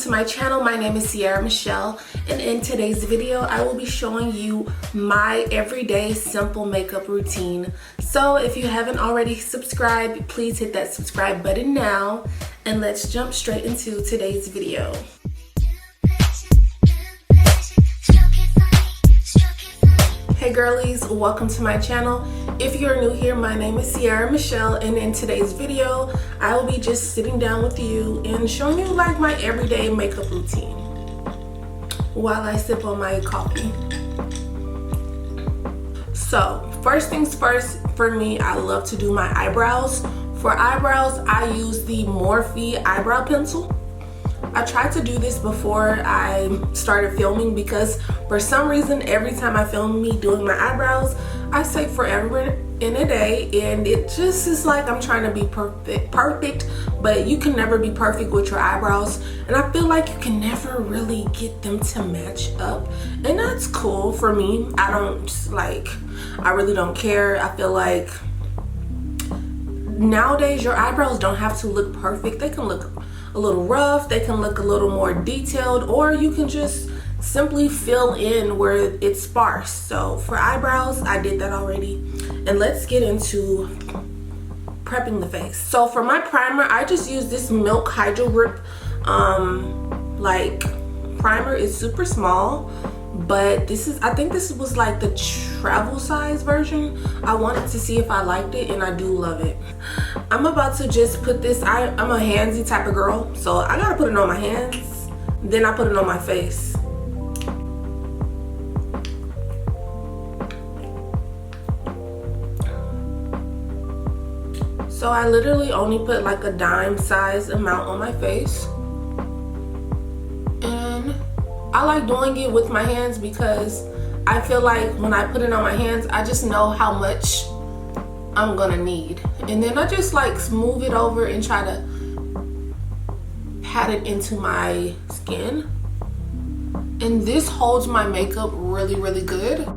to my channel. My name is Ciera Michelle, and in today's video I will be showing you my everyday simple makeup routine. So if you haven't already subscribed, please hit that subscribe button now, and let's jump straight into today's video. Hey girlies, welcome to my channel. If you're new here, my name is Ciera Michelle, and in today's video I will be just sitting down with you and showing you like my everyday makeup routine while I sip on my coffee. So first things first, for me, I love to do my eyebrows. For eyebrows, I use the Morphe eyebrow pencil. I tried to do this before I started filming because for some reason every time I film me doing my eyebrows, I say forever in a day, and it just is like I'm trying to be perfect, but you can never be perfect with your eyebrows, and I feel like you can never really get them to match up, and that's cool for me. I really don't care. I feel like nowadays your eyebrows don't have to look perfect. They can look a little rough, they can look a little more detailed, or you can just simply fill in where it's sparse. So for eyebrows, I did that already, and let's get into prepping the face. So for my primer, I just use this Milk Hydro Grip primer. It's super small, but I think this was like the travel size version. I wanted to see if I liked it, and I do love it. I'm about to just put this, I'm a handsy type of girl, so I gotta put it on my hands, then I put it on my face. So I literally only put like a dime size amount on my face. And I like doing it with my hands because I feel like when I put it on my hands, I just know how much I'm gonna need. And then I just like smooth it over and try to pat it into my skin. And this holds my makeup really, really good.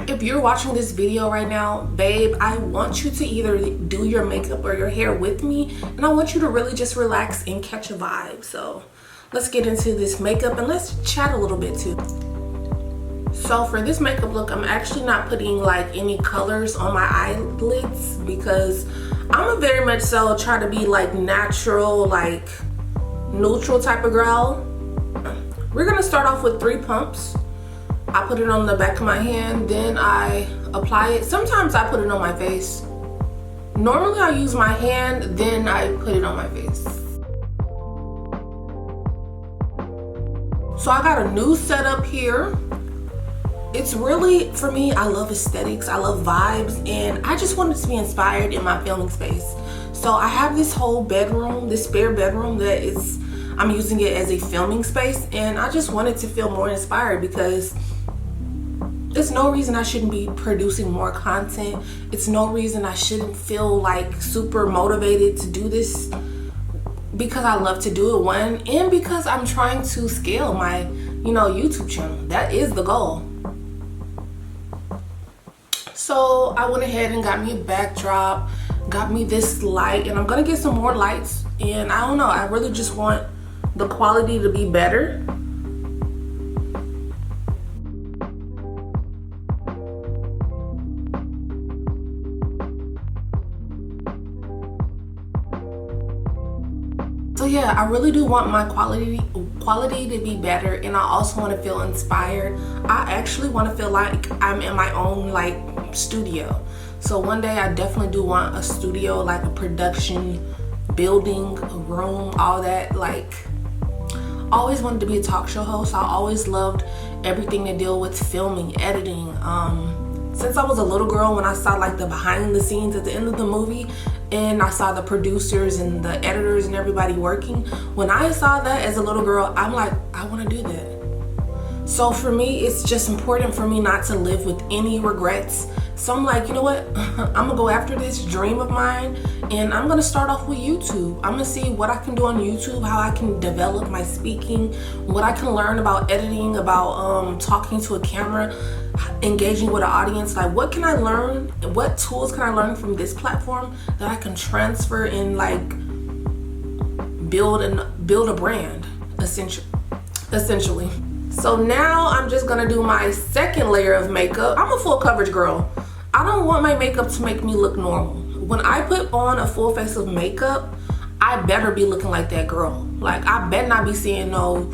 If you're watching this video right now, babe, I want you to either do your makeup or your hair with me, and I want you to really just relax and catch a vibe. So let's get into this makeup and let's chat a little bit too. So for this makeup look, I'm actually not putting like any colors on my eyelids because I'm a very much so try to be like natural, like neutral type of girl. We're gonna start off with 3 pumps. I put it on the back of my hand, then I apply it. Sometimes I put it on my face. Normally I use my hand, then I put it on my face. So I got a new setup here. It's really, for me, I love aesthetics, I love vibes, and I just wanted to be inspired in my filming space. So I have this whole bedroom, this spare bedroom that I'm using it as a filming space, and I just wanted to feel more inspired because there's no reason I shouldn't be producing more content. It's no reason I shouldn't feel like super motivated to do this, because I love to do it, one, and because I'm trying to scale my, YouTube channel. That is the goal. So I went ahead and got me a backdrop, got me this light, and I'm gonna get some more lights, and I don't know, I really just want the quality to be better. So yeah, I really do want my quality to be better, and I also want to feel inspired. I actually want to feel like I'm in my own like studio. So one day I definitely do want a studio, like a production building, a room, all that. Like, always wanted to be a talk show host. I always loved everything to deal with filming, editing. Since I was a little girl, when I saw like the behind the scenes at the end of the movie, and I saw the producers and the editors and everybody working, when I saw that as a little girl, I'm like, I want to do that. So for me, it's just important for me not to live with any regrets. So I'm like, you know what? I'm gonna go after this dream of mine, and I'm gonna start off with YouTube. I'm gonna see what I can do on YouTube, how I can develop my speaking, what I can learn about editing, about talking to a camera. engaging with an audience. Like, what can I learn? What tools can I learn from this platform that I can transfer and like build a brand, essentially. So now I'm just gonna do my second layer of makeup. I'm a full coverage girl. I don't want my makeup to make me look normal. When I put on a full face of makeup, I better be looking like that girl. Like, I better not be seeing no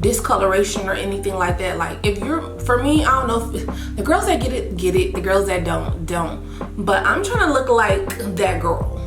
discoloration or anything like that. Like, if you're, for me, I don't know if the girls that get it, the girls that don't. But I'm trying to look like that girl.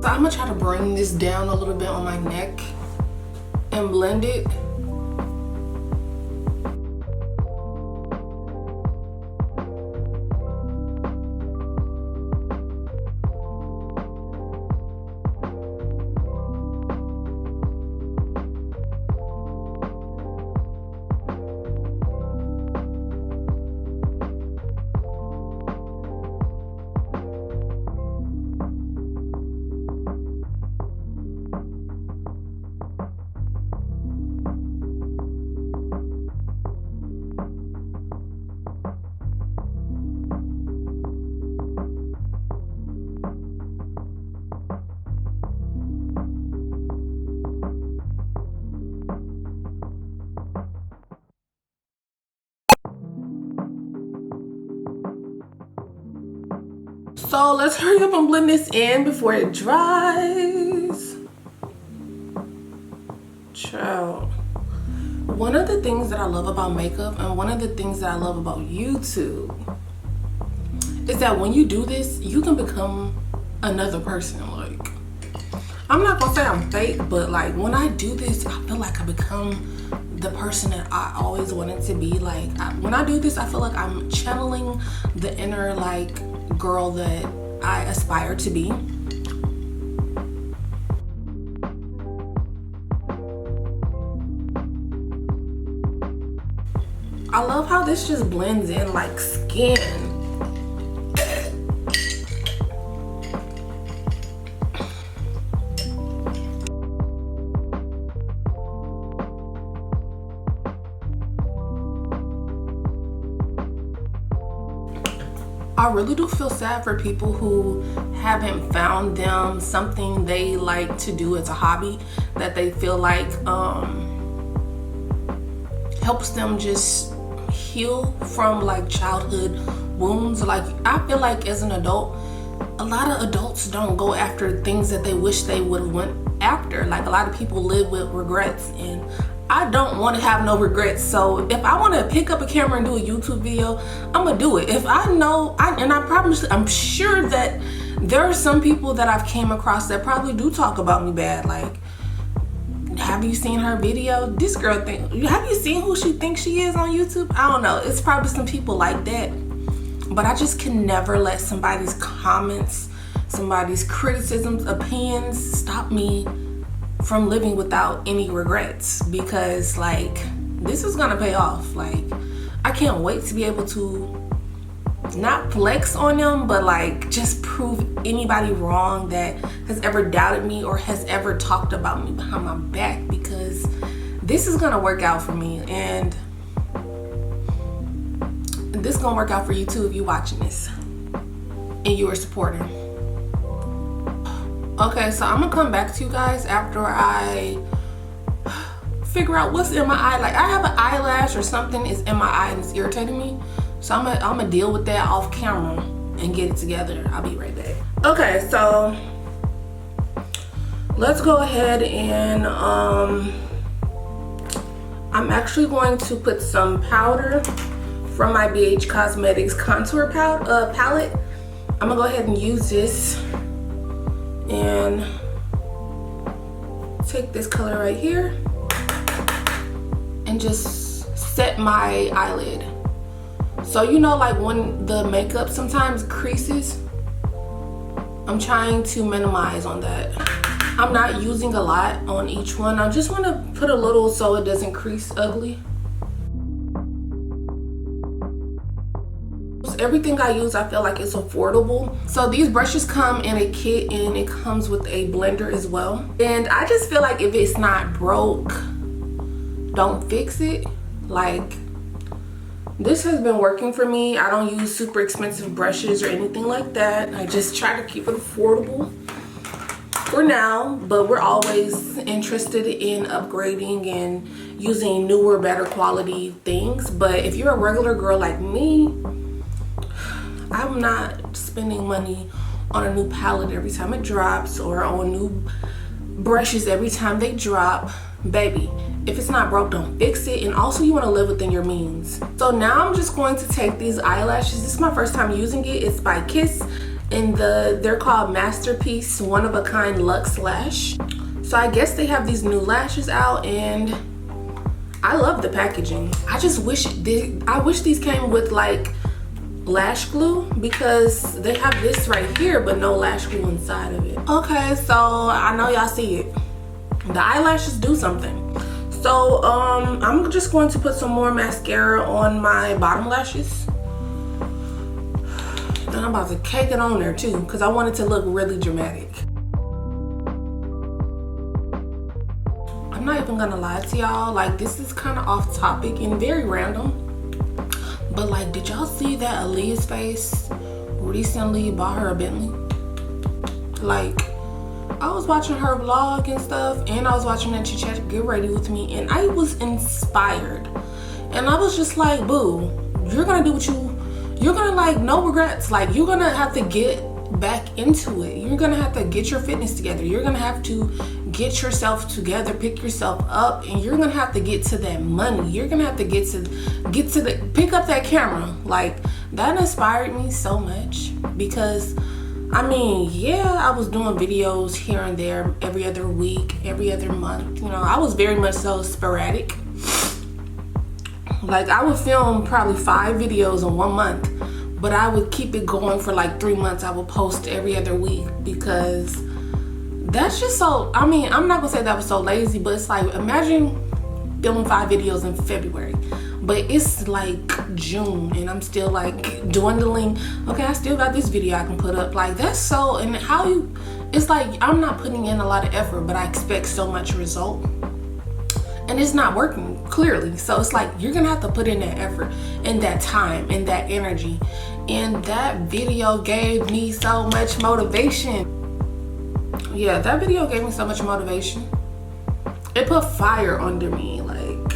So I'm gonna try to bring this down a little bit on my neck and blend it. So let's hurry up and blend this in before it dries. Ciao. One of the things that I love about makeup and one of the things that I love about YouTube is that when you do this, you can become another person. Like, I'm not gonna say I'm fake, but like when I do this, I feel like I become the person that I always wanted to be. Like, when I do this, I feel like I'm channeling the inner like girl that I aspire to be. I love how this just blends in like skin. I really do feel sad for people who haven't found them something they like to do as a hobby that they feel like helps them just heal from like childhood wounds. Like, I feel like as an adult, a lot of adults don't go after things that they wish they would have went after. Like, a lot of people live with regrets, and I don't want to have no regrets. So if I want to pick up a camera and do a YouTube video, I'm gonna do it. If I know, I'm sure that there are some people that I've came across that probably do talk about me bad. Like, have you seen her video? This girl have you seen who she thinks she is on YouTube? I don't know. It's probably some people like that. But I just can never let somebody's comments, somebody's criticisms, opinions stop me from living without any regrets, because like, this is gonna pay off. Like, I can't wait to be able to not flex on them, but like just prove anybody wrong that has ever doubted me or has ever talked about me behind my back, because this is gonna work out for me, and this is gonna work out for you too if you're watching this and you are supporting. Okay, so I'm gonna come back to you guys after I figure out what's in my eye. Like, I have an eyelash or something is in my eye and it's irritating me. So I'm gonna deal with that off camera and get it together. I'll be right back. Okay, so let's go ahead and I'm actually going to put some powder from my BH Cosmetics contour palette. I'm gonna go ahead and use this and take this color right here and just set my eyelid. So you know, like when the makeup sometimes creases, I'm trying to minimize on that. I'm not using a lot on each one. I just want to put a little so it doesn't crease ugly. Everything I use, I feel like it's affordable. So these brushes come in a kit and it comes with a blender as well. And I just feel like if it's not broke, don't fix it. Like, this has been working for me. I don't use super expensive brushes or anything like that. I just try to keep it affordable for now, but we're always interested in upgrading and using newer, better quality things. But if you're a regular girl like me, I'm not spending money on a new palette every time it drops or on new brushes every time they drop. Baby, if it's not broke, don't fix it. And also, you want to live within your means. So now I'm just going to take these eyelashes. This is my first time using it. It's by Kiss, and they're called Masterpiece One of a Kind Luxe Lash. So I guess they have these new lashes out, and I love the packaging. I just wish I wish these came with like lash glue, because they have this right here but no lash glue inside of it. Okay, so I know y'all see it. The eyelashes do something. So I'm just going to put some more mascara on my bottom lashes. And I'm about to cake it on there too, because I want it to look really dramatic. I'm not even gonna lie to y'all, like this is kind of off topic and very random, but like, did y'all see that Aaliyah's face recently bought her a Bentley? Like, I was watching her vlog and stuff, and I was watching that Chit Chat Get Ready With Me, and I was inspired. And I was just like, boo, you're gonna do what you're gonna like, no regrets. Like, you're gonna have to get back into it. You're gonna have to get your fitness together. You're gonna have to get yourself together, pick yourself up, and you're gonna have to get to that money. You're gonna have to pick up that camera. Like, that inspired me so much, because I mean, yeah, I was doing videos here and there every other week, every other month. You know, I was very much so sporadic. Like, I would film probably 5 videos in 1 month, but I would keep it going for like 3 months. I would post every other week, because that's just so, I mean, I'm not gonna say that was so lazy, but it's like, imagine filming 5 videos in February, but it's like June and I'm still like dwindling. Okay, I still got this video I can put up. Like, that's so, and how you, it's like I'm not putting in a lot of effort, but I expect so much result, and it's not working clearly. So it's like, you're gonna have to put in that effort and that time and that energy. And that video gave me so much motivation. Yeah, that video gave me so much motivation. It put fire under me. Like,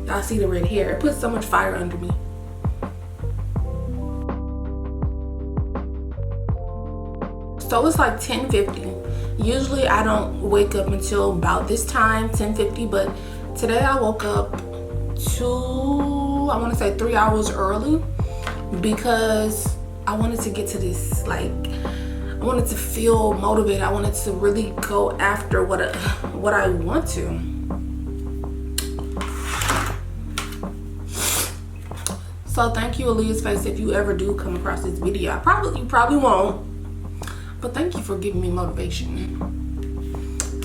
y'all see the red hair? It put so much fire under me. So it's like 10:50. Usually I don't wake up until about this time, 10:50, but today I woke up I want to say 3 hours early, because I wanted to get to this, like, I wanted to feel motivated. I wanted to really go after what I want to. So thank you, Aaliyah's Face, if you ever do come across this video. You probably won't, but thank you for giving me motivation.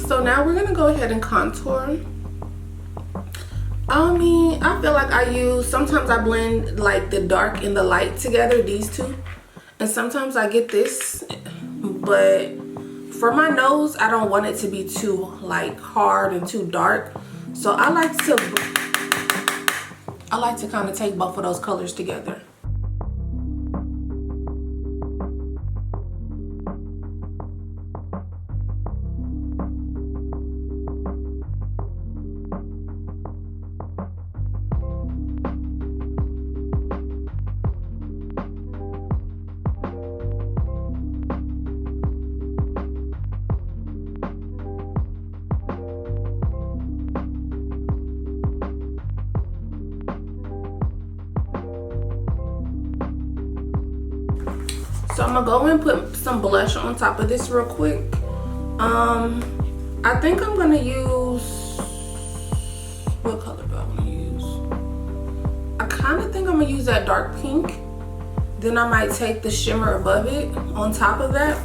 So now we're gonna go ahead and contour. I mean, I feel like sometimes I blend like the dark and the light together, these two, and sometimes I get this, but for my nose, I don't want it to be too like hard and too dark. So I like to kind of take both of those colors together. So I'm gonna go and put some blush on top of this real quick. I think I'm gonna use, what color do I want to use? I kind of think think I'm gonna use that dark pink. Then I might take the shimmer above it on top of that.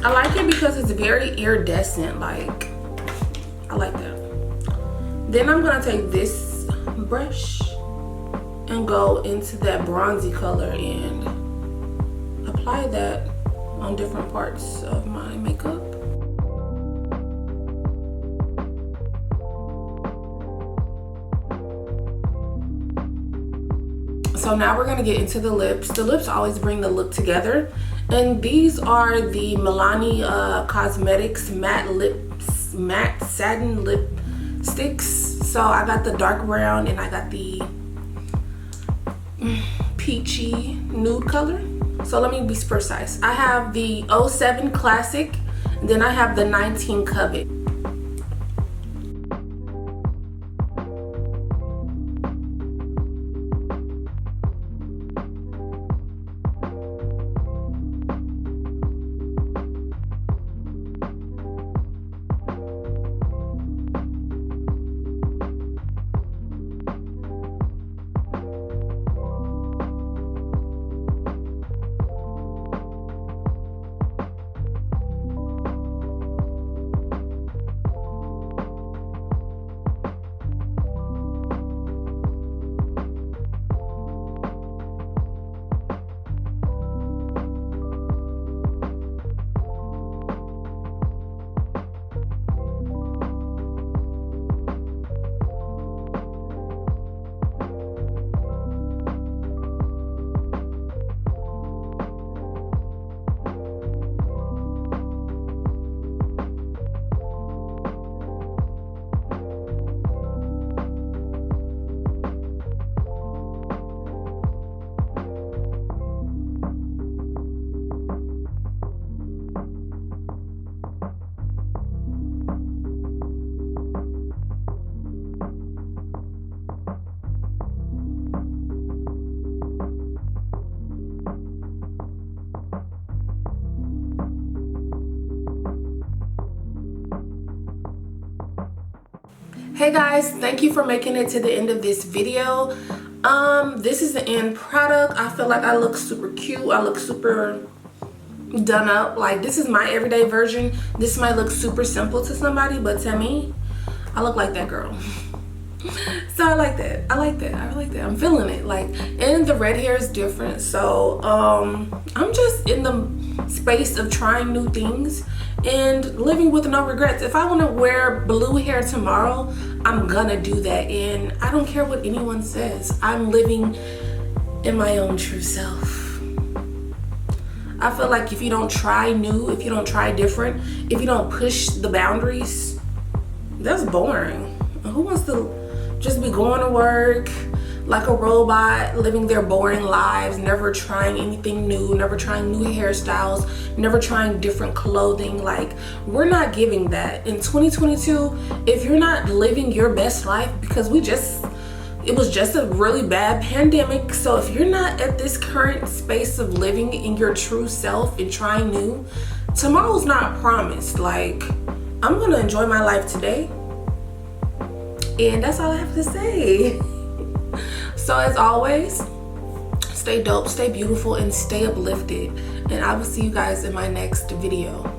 I like it because it's very iridescent, like, I like that. Then I'm gonna take this brush and go into that bronzy color and apply that on different parts of my makeup. So now we're gonna get into the lips. The lips always bring the look together. And these are the Milani Cosmetics matte satin lipsticks. So I got the dark brown and I got the peachy nude color. So let me be precise. I have the 07 Classic, then I have the 19 Covet. Hey guys, thank you for making it to the end of this video. This is the end product. I feel like I look super cute. I look super done up. Like, this is my everyday version. This might look super simple to somebody, but to me, I look like that girl. So I like that. I like that. I like that. I'm feeling it. Like, and the red hair is different. So I'm just in the space of trying new things and living with no regrets. If I want to wear blue hair tomorrow, I'm gonna do that, and I don't care what anyone says. I'm living in my own true self. I feel like if you don't try new, if you don't try different, if you don't push the boundaries, that's boring. Who wants to just be going to work like a robot, living their boring lives, never trying anything new, never trying new hairstyles, never trying different clothing? Like, we're not giving that. In 2022, if you're not living your best life, because it was just a really bad pandemic, so if you're not at this current space of living in your true self and trying new, tomorrow's not promised. Like, I'm gonna enjoy my life today, and that's all I have to say. So as always, stay dope, stay beautiful, and stay uplifted. And I will see you guys in my next video.